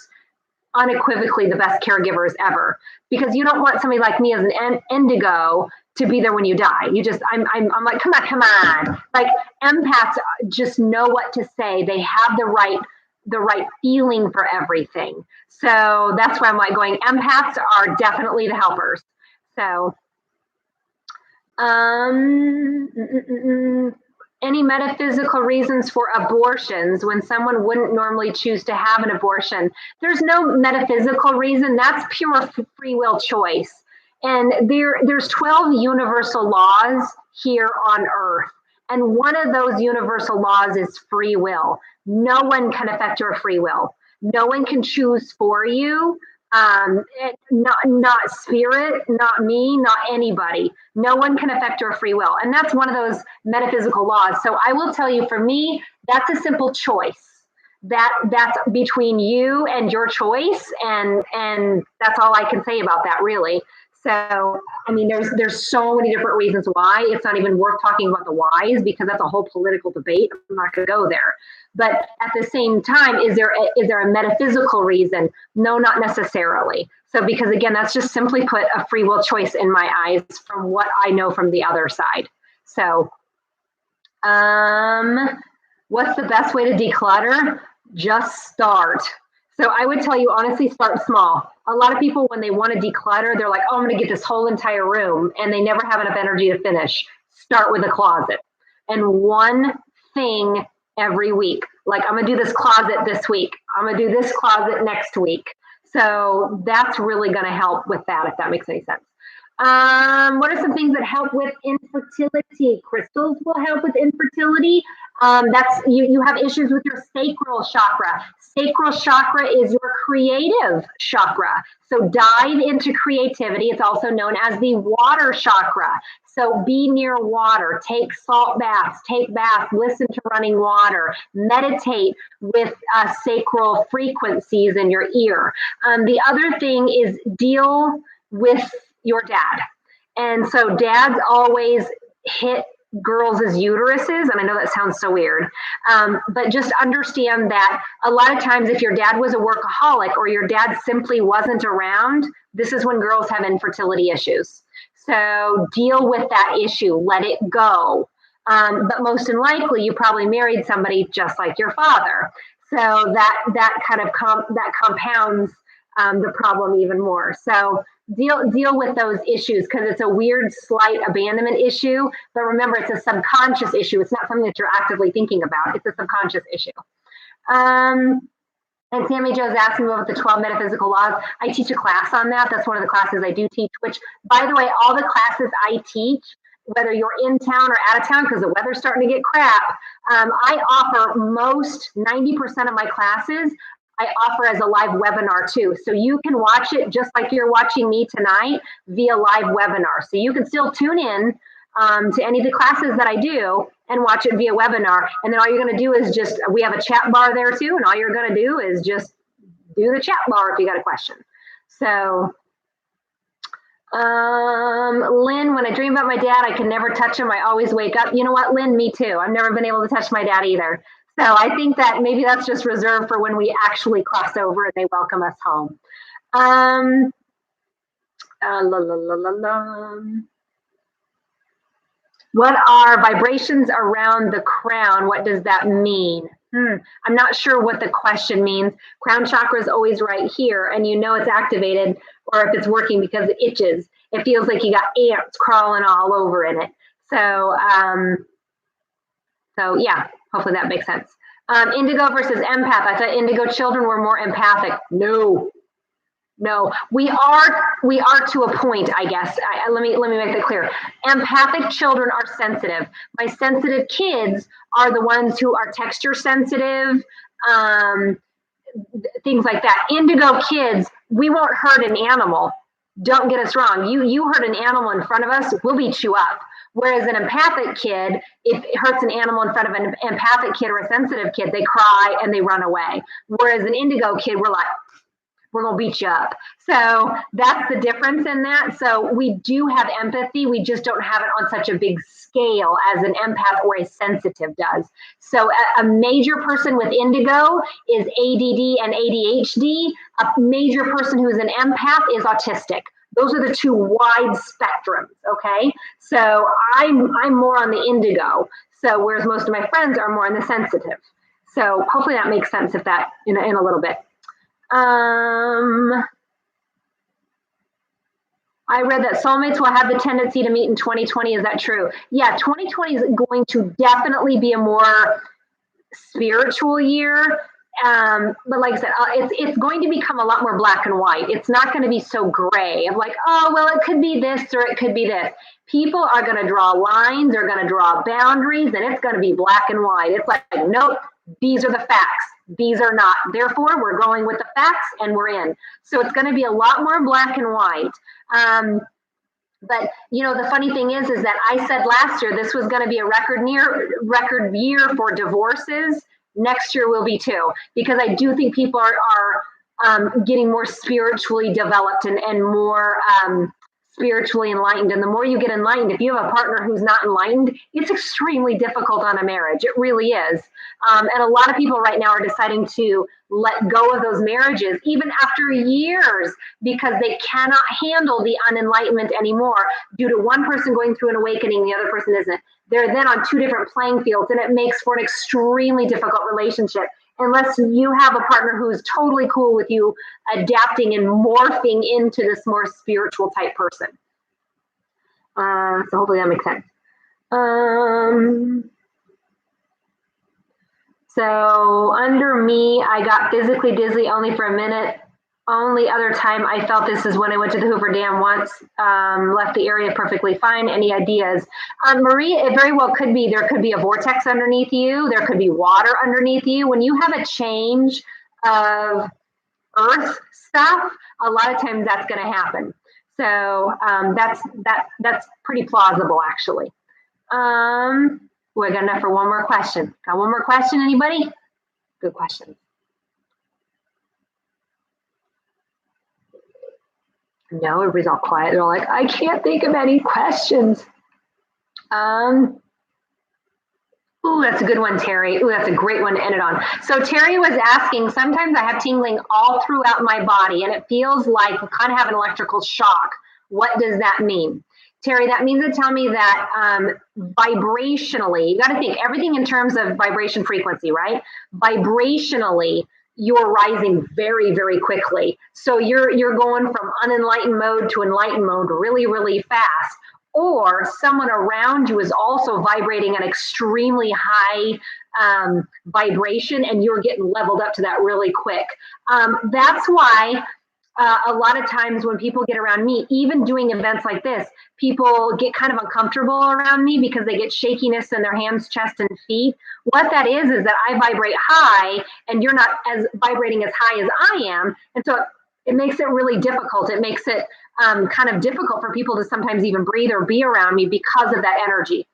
unequivocally the best caregivers ever. Because you don't want somebody like me as an indigo to be there when you die. You just, I'm like, come on. Like empaths just know what to say. They have the right feeling for everything. So that's why I'm like going, empaths are definitely the helpers. So, any metaphysical reasons for abortions when someone wouldn't normally choose to have an abortion? There's no metaphysical reason. That's pure free will choice. And there's 12 universal laws here on Earth. And one of those universal laws is free will. No one can affect your free will. No one can choose for you. Not spirit, not me, not anybody. No one can affect your free will. And that's one of those metaphysical laws. So I will tell you, for me, that's a simple choice. That's between you and your choice. And that's all I can say about that, really. So, I mean, there's so many different reasons why. It's not even worth talking about the whys, because that's a whole political debate. I'm not going to go there. But at the same time, is there a metaphysical reason? No, not necessarily. So, because again, that's just simply put a free will choice in my eyes from what I know from the other side. So, what's the best way to declutter? Just start. So I would tell you, honestly, start small. A lot of people, when they want to declutter, they're like, oh, I'm going to get this whole entire room, and they never have enough energy to finish. Start with a closet and one thing every week. Like, I'm going to do this closet this week. I'm going to do this closet next week. So that's really going to help with that, if that makes any sense. What are some things that help with infertility? Crystals will help with infertility. That's you have issues with your sacral chakra. Sacral chakra is your creative chakra. So dive into creativity. It's also known as the water chakra. So be near water, take salt baths, take baths, listen to running water, meditate with sacral frequencies in your ear. The other thing is deal with your dad. And so dads always hit girls' uteruses, and I know that sounds so weird, but just understand that a lot of times if your dad was a workaholic or your dad simply wasn't around, this is when girls have infertility issues. So deal with that issue, let it go. But most likely you probably married somebody just like your father. So that kind of compounds the problem even more. So deal with those issues, because it's a weird, slight abandonment issue. But remember, it's a subconscious issue. It's not something that you're actively thinking about. It's a subconscious issue. And Sammy Joe's asking about the 12 metaphysical laws. I teach a class on that. That's one of the classes I do teach, which, by the way, all the classes I teach, whether you're in town or out of town, because the weather's starting to get crap, I offer 90% of my classes, I offer as a live webinar too. So you can watch it just like you're watching me tonight via live webinar. So you can still tune in to any of the classes that I do and watch it via webinar. And then all you're going to do is we have a chat bar there too. And all you're going to do is just do the chat bar if you got a question. So, Lynn, when I dream about my dad, I can never touch him. I always wake up. You know what, Lynn, me too. I've never been able to touch my dad either. So I think that maybe that's just reserved for when we actually cross over and they welcome us home. What are vibrations around the crown? What does that mean? I'm not sure what the question means. Crown chakra is always right here, and you know it's activated, or if it's working because it itches. It feels like you got ants crawling all over in it. So, so yeah, hopefully that makes sense. Indigo versus empath. I thought indigo children were more empathic. No, we are to a point, I guess. Let me make that clear. Empathic children are sensitive. My sensitive kids are the ones who are texture sensitive, things like that. Indigo kids, we won't hurt an animal. Don't get us wrong. You hurt an animal in front of us, we'll beat you up. Whereas an empathic kid, if it hurts an animal in front of an empathic kid or a sensitive kid, they cry and they run away. Whereas an indigo kid, we're like, we're going to beat you up. So that's the difference in that. So we do have empathy. We just don't have it on such a big scale as an empath or a sensitive does. So a major person with indigo is ADD and ADHD. A major person who is an empath is autistic. Those are the two wide spectrums, okay? So I'm more on the indigo. So whereas most of my friends are more on the sensitive. So hopefully that makes sense if that in a little bit. I read that soulmates will have the tendency to meet in 2020. Is that true? Yeah, 2020 is going to definitely be a more spiritual year. But like I said, it's going to become a lot more black and white. It's not going to be so gray of like, oh, well, it could be this or it could be this. People are going to draw lines, they're going to draw boundaries, and it's going to be black and white. It's like, nope, these are the facts. These are not. Therefore, we're going with the facts and we're in. So it's going to be a lot more black and white. But you know, the funny thing is that I said last year this was going to be a record year for divorces. Next year will be too, because I do think people are getting more spiritually developed and more spiritually enlightened. And the more you get enlightened, if you have a partner who's not enlightened, it's extremely difficult on a marriage. It really is. And a lot of people right now are deciding to let go of those marriages, even after years, because they cannot handle the unenlightenment anymore due to one person going through an awakening, the other person isn't. They're then on two different playing fields, and it makes for an extremely difficult relationship unless you have a partner who is totally cool with you adapting and morphing into this more spiritual type person. So hopefully that makes sense. So under me, I got physically dizzy only for a minute. Only other time I felt this is when I went to the Hoover Dam once, left the area perfectly fine. Any ideas? Marie, it very well could be. There could be a vortex underneath you. There could be water underneath you. When you have a change of earth stuff, a lot of times that's going to happen. So that's pretty plausible, actually. We got enough for one more question. Got one more question, anybody? Good question. No, everybody's all quiet. They're all like, I can't think of any questions. Ooh, that's a good one, Terry. Ooh, that's a great one to end it on. So Terry was asking, sometimes I have tingling all throughout my body and it feels like I kind of have an electrical shock. What does that mean? Terry, that means to tell me that vibrationally, you got to think everything in terms of vibration frequency, right? Vibrationally, you're rising very, very quickly. So you're going from unenlightened mode to enlightened mode really, really fast. Or someone around you is also vibrating at extremely high vibration and you're getting leveled up to that really quick. That's why a lot of times when people get around me, even doing events like this, people get kind of uncomfortable around me because they get shakiness in their hands, chest, and feet. What that is that I vibrate high and you're not as vibrating as high as I am. And so it makes it really difficult. It makes it kind of difficult for people to sometimes even breathe or be around me because of that energy.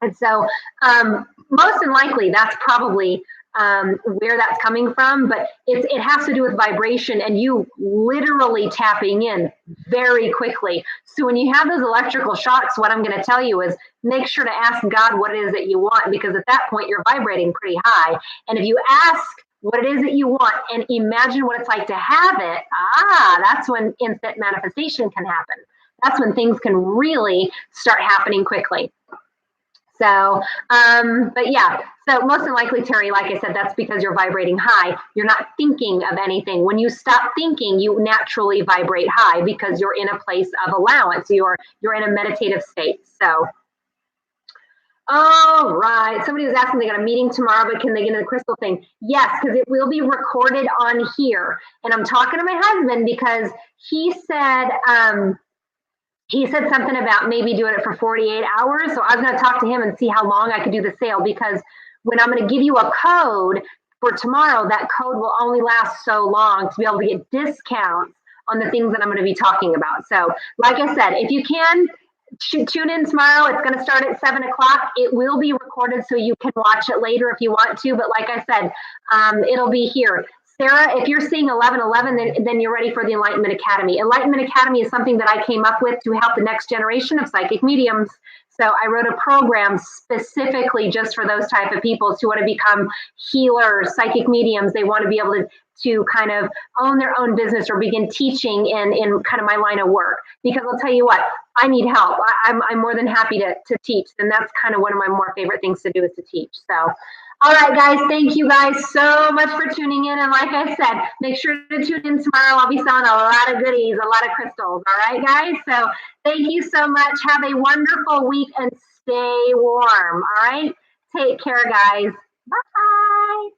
And so most than likely, that's probably where that's coming from, but it has to do with vibration and you literally tapping in very quickly. So when you have those electrical shocks, what I'm going to tell you is make sure to ask God what it is that you want, because at that point you're vibrating pretty high. And if you ask what it is that you want and imagine what it's like to have it, that's when instant manifestation can happen. That's when things can really start happening quickly. So, but yeah, so most than likely, Terry, like I said, that's because you're vibrating high. You're not thinking of anything. When you stop thinking, you naturally vibrate high because you're in a place of allowance. You're in a meditative state. So, all right. Somebody was asking, they got a meeting tomorrow, but can they get into the crystal thing? Yes, because it will be recorded on here. And I'm talking to my husband because he said something about maybe doing it for 48 hours. So I was going to talk to him and see how long I could do the sale, because when I'm going to give you a code for tomorrow, that code will only last so long to be able to get discounts on the things that I'm going to be talking about. So like I said, if you can, tune in tomorrow. It's going to start at 7 o'clock. It will be recorded so you can watch it later if you want to. But like I said, it'll be here. Sarah, if you're seeing 1111, then you're ready for the Enlightenment Academy. Enlightenment Academy is something that I came up with to help the next generation of psychic mediums. So I wrote a program specifically just for those type of people who want to become healers, psychic mediums. They want to be able to kind of own their own business or begin teaching in kind of my line of work. Because I'll tell you what, I need help. I'm more than happy to teach. And that's kind of one of my more favorite things to do is to teach. So, all right, guys, thank you guys so much for tuning in. And like I said, make sure to tune in tomorrow. I'll be selling a lot of goodies, a lot of crystals. All right, guys? So thank you so much. Have a wonderful week and stay warm. All right? Take care, guys. Bye.